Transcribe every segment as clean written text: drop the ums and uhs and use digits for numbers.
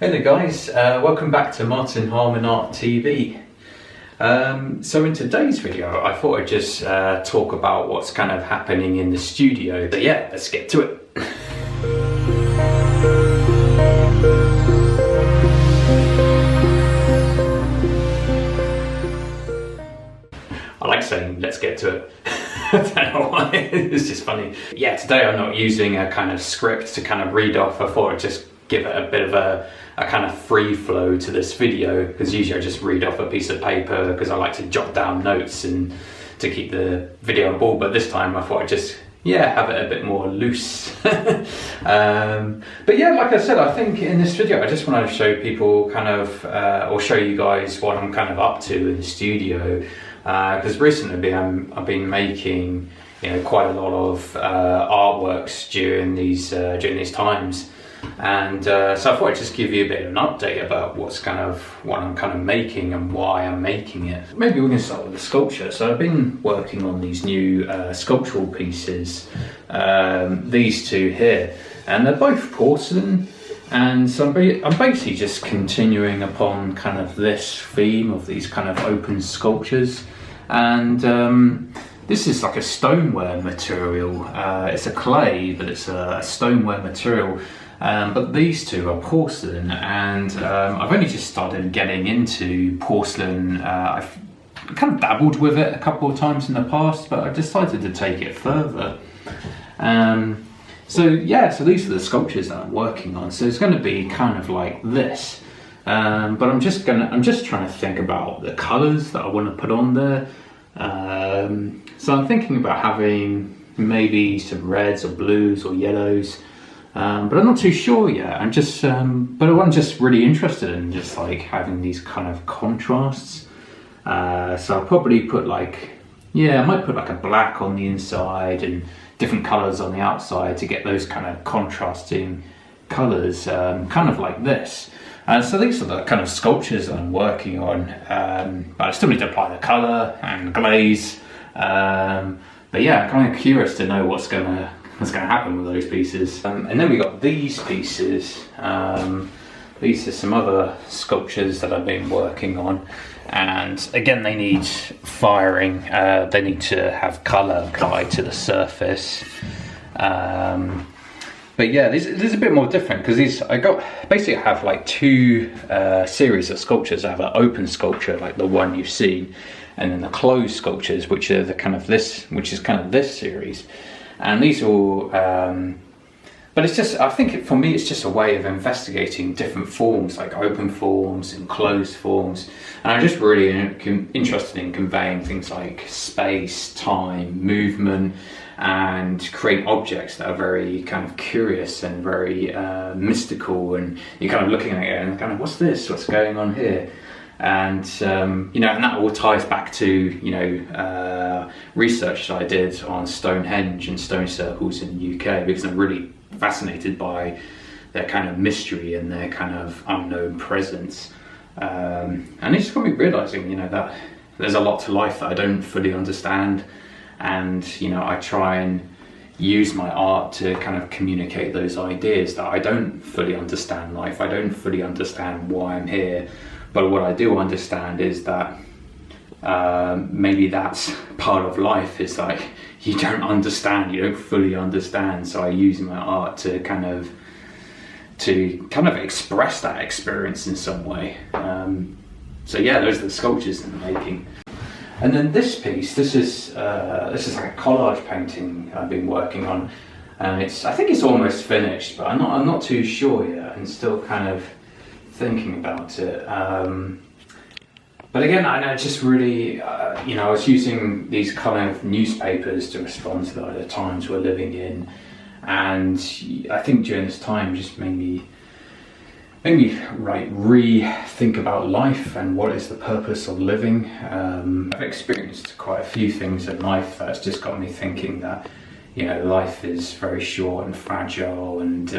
Hey there guys, welcome back to Harman Art TV. So in today's video I thought I'd just talk about what's kind of happening in the studio. But yeah, let's get to it. I like saying let's get to it. I don't know why, it's just funny. Yeah, today I'm not using a kind of script to kind of read off. I thought I'd just give it a bit of a kind of free flow to this video, because usually I just read off a piece of paper because I like to jot down notes and to keep the video on board. But this time I thought I'd just have it a bit more loose. But yeah, like I said, I think in this video I just want to show people kind of or show you guys what I'm kind of up to in the studio, because recently I've been making quite a lot of artworks during these times. And so I thought I'd just give you a bit of an update about what I'm kind of making and why I'm making it. Maybe we can start with the sculpture. So I've been working on these new sculptural pieces, these two here, and they're both porcelain. And so I'm basically just continuing upon kind of this theme of these kind of open sculptures. And this is like a stoneware material. It's a clay, but it's a stoneware material. But these two are porcelain, and I've only just started getting into porcelain. I've kind of dabbled with it a couple of times in the past, but I decided to take it further. So these are the sculptures that I'm working on. So it's going to be kind of like this, but I'm just trying to think about the colours that I want to put on there. So I'm thinking about having maybe some reds or blues or yellows. But I'm not too sure yet. I'm just really interested in just like having these kind of contrasts. So I'll probably put I might put like a black on the inside and different colours on the outside to get those kind of contrasting colours, kind of like this. So these are the kind of sculptures that I'm working on. But I still need to apply the colour and glaze. But yeah, I'm kind of curious to know what's going to happen with those pieces. And then we got these pieces. These are some other sculptures that I've been working on, and again they need firing. They need to have colour applied to the surface. But yeah, this is a bit more different because I have like two series of sculptures. I have an open sculpture like the one you've seen, and then the closed sculptures, which are which is kind of this series. And these all, but it's just, I think for me it's just a way of investigating different forms, like open forms and closed forms. And I'm just really interested in conveying things like space, time, movement, and create objects that are very kind of curious and very mystical, and you're kind of looking at it and kind of, what's this, what's going on here? And and that all ties back to research that I did on Stonehenge and stone circles in the UK, because I'm really fascinated by their kind of mystery and their kind of unknown presence. And it just got me realising, that there's a lot to life that I don't fully understand, and I try and use my art to kind of communicate those ideas that I don't fully understand life. I don't fully understand why I'm here. But what I do understand is that maybe that's part of life. It's like you don't fully understand. So I use my art to kind of express that experience in some way. So yeah, those are the sculptures I'm making. And then this piece, this is like a collage painting I've been working on, and I think it's almost finished, but I'm not too sure yet, and still kind of thinking about it. But again, I just really, I was using these kind of newspapers to respond to the times we're living in, and I think during this time just made me rethink about life and what is the purpose of living. I've experienced quite a few things in life that's just got me thinking that life is very short and fragile, and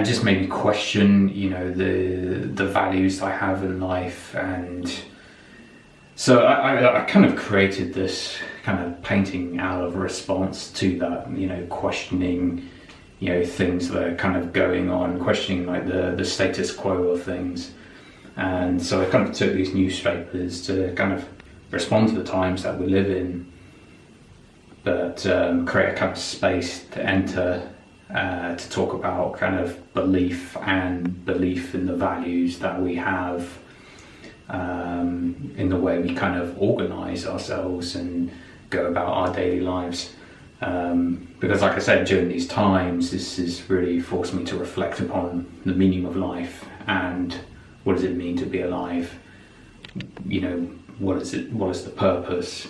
just made me question, the values I have in life. And so I kind of created this kind of painting out of response to that, questioning, you know, things that are kind of going on, questioning like the status quo of things. And so I kind of took these newspapers to kind of respond to the times that we live in, but create a kind of space to enter, to talk about kind of belief in the values that we have, in the way we kind of organise ourselves and go about our daily lives. Because like I said, during these times, this has really forced me to reflect upon the meaning of life and what does it mean to be alive? You know, what is the purpose?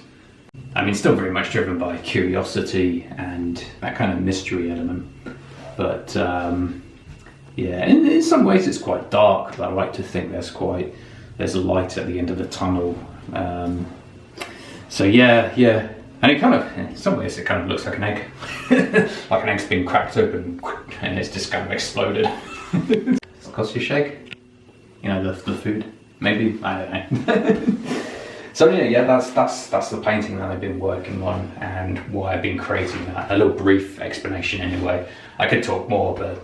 I mean, still very much driven by curiosity and that kind of mystery element. But yeah, in some ways it's quite dark, but I like to think there's a light at the end of the tunnel. So yeah. And it kind of, in some ways, it kind of looks like an egg. Like an egg's been cracked open and it's just kind of exploded. Sausage, you know, the food, maybe, I don't know. So yeah, that's the painting that I've been working on and why I've been creating that. A little brief explanation anyway. I could talk more, but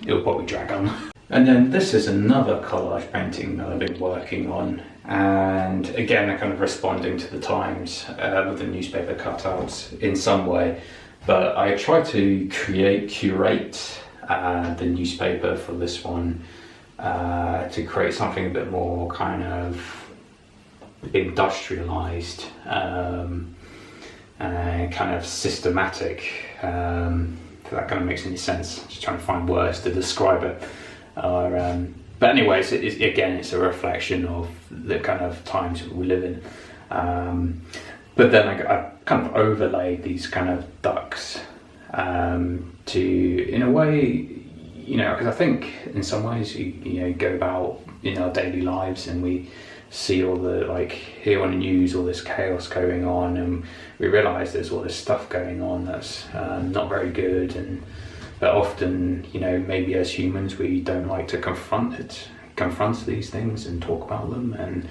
it'll probably drag on. And then this is another collage painting that I've been working on. And again, I'm kind of responding to the times with the newspaper cutouts in some way. But I try to curate the newspaper for this one to create something a bit more kind of industrialized and kind of systematic. If that kind of makes any sense. Just trying to find words to describe it. But anyways, it's a reflection of the kind of times we live in. But then I kind of overlaid these kind of ducks to, in a way, you know, because I think in some ways you know, go about in our daily lives and we see all the, like, hear on the news all this chaos going on, and we realise there's all this stuff going on that's not very good, but often, you know, maybe as humans we don't like to confront these things and talk about them, and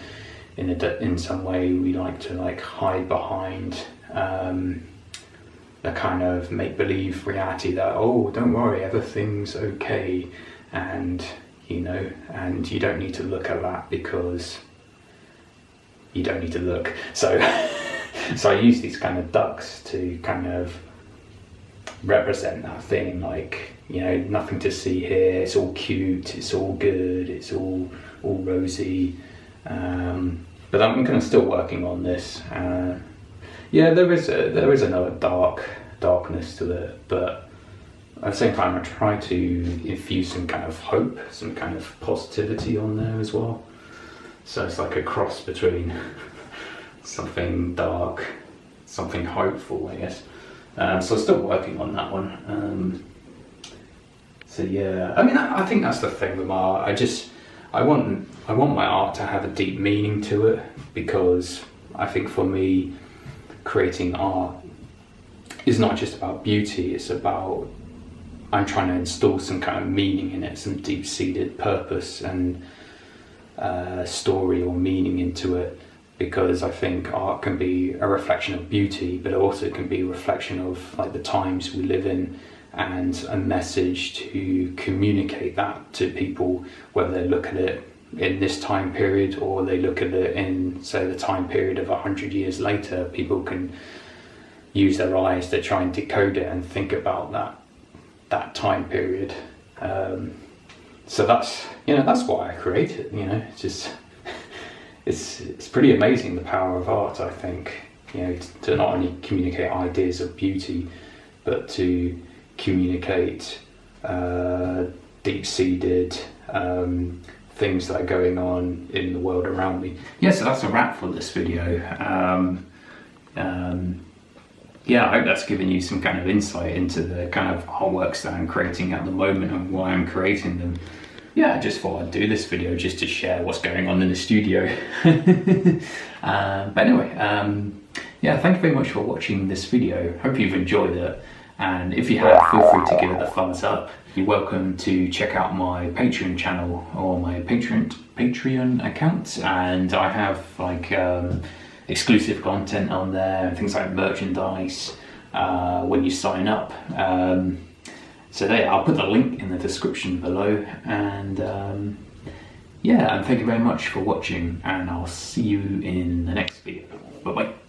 in some way we like to like hide behind the kind of make-believe reality that, oh, don't worry, everything's okay, and you know, and you don't need to look at that because you don't need to look. So so I use these kind of ducks to kind of represent that thing, like, you know, nothing to see here, it's all cute, it's all good, it's all rosy, but I'm kind of still working on this. Yeah, there is another darkness to it, but at the same time I try to infuse some kind of hope, some kind of positivity on there as well. So it's like a cross between something dark, something hopeful, I guess. So I'm still working on that one. So yeah, I mean, I think that's the thing with art. I want my art to have a deep meaning to it, because I think for me, creating art is not just about beauty. It's about, I'm trying to install some kind of meaning in it, some deep-seated purpose and story or meaning into it. Because I think art can be a reflection of beauty, but it also can be a reflection of like the times we live in, and a message to communicate that to people, whether they look at it in this time period or they look at it in, say, the time period of 100 years later. People can use their eyes to try and decode it and think about that time period. So that's, you know, that's why I created, you know. It's just it's pretty amazing, the power of art, I think, you know, to not only communicate ideas of beauty, but to communicate deep-seated things that are going on in the world around me. Yeah, so that's a wrap for this video. Yeah, I hope that's given you some kind of insight into the kind of artworks that I'm creating at the moment and why I'm creating them. Yeah, I just thought I'd do this video just to share what's going on in the studio. But anyway, yeah, thank you very much for watching this video. Hope you've enjoyed it. And if you have, feel free to give it a thumbs up. You're welcome to check out my Patreon channel or my Patreon account. And I have like exclusive content on there, things like merchandise when you sign up. So there, I'll put the link in the description below, and yeah, and thank you very much for watching, and I'll see you in the next video. Bye bye.